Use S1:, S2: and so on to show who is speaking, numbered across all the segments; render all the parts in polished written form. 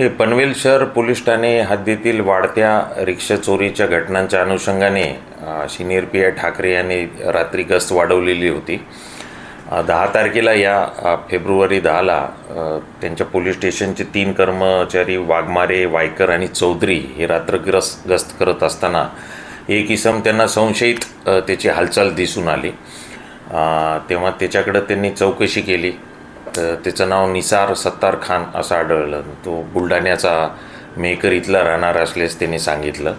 S1: हे पनवेल शहर पोलीस ठाणे हद्दीतील वाढत्या रिक्षा चोरीच्या घटनांच्या अनुषंगाने सिनियर पी आय ठाकरे यांनी रात्री गस्त वाढवलेली होती। 10 तारखेला या फेब्रुवारी 10ला त्यांच्या पोलीस स्टेशनचे 3 कर्मचारी वाघमारे, वायकर आणि चौधरी हे रात्र गस्त करत असताना एक इसम त्यांना संशयित त्याची हालचाल दिसून आली। तेव्हा त्याच्याकडे त्यांनी चौकशी केली तर त्याचं नाव निसार सत्तार खान असं आढळलं। तो बुलढाण्याचा मेहकर इथला राहणार असल्यास त्यांनी सांगितलं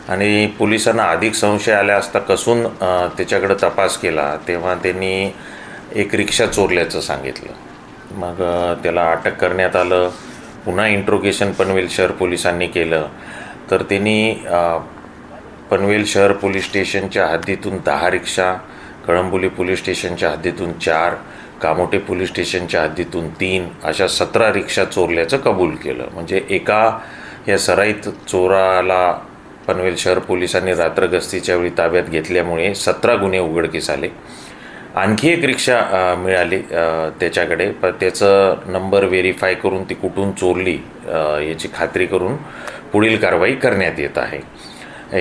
S1: आणि पोलिसांना अधिक संशय आला असता कसून त्याच्याकडे तपास केला तेव्हा त्यांनी एक रिक्षा चोरल्याचं सांगितलं। मग त्याला अटक करण्यात आलं। पुन्हा इंट्रोगेशन पनवेल शहर पोलिसांनी केलं तर त्यांनी पनवेल शहर पोलीस स्टेशनच्या हद्दीतून 10 रिक्षा, कळंबोली पोलीस स्टेशनच्या हद्दीतून 4, कामोठे पोलीस स्टेशनच्या हद्दीतून 3 अशा 17 रिक्षा चोरल्याचं कबूल केलं। म्हणजे एका या सराईत चोराला पनवेल शहर पोलिसांनी रात्र गस्तीच्या वेळी ताब्यात घेतल्यामुळे 17 गुन्हे उघडकीस आले। आणखी एक रिक्षा मिळाली त्याच्याकडे, पण त्याचं नंबर व्हेरीफाय करून ती कुठून चोरली याची खात्री करून पुढील कारवाई करण्यात येत आहे।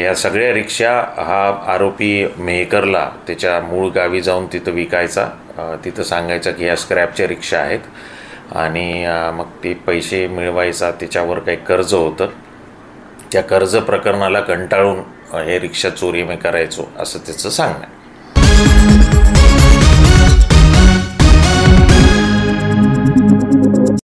S1: या सगळ्या रिक्षा हा आरोपी मेहकरला त्याच्या मूळ गावी जाऊन तिथं विकायचा, तिथं सांगायचा की ह्या स्क्रॅपच्या रिक्षा आहेत आणि मग ते पैसे मिळवायचा। त्याच्यावर काही कर्ज होतं, त्या कर्ज प्रकरणाला कंटाळून हे रिक्षा चोरी मी करायचो असं त्याचं सांगणं आहे।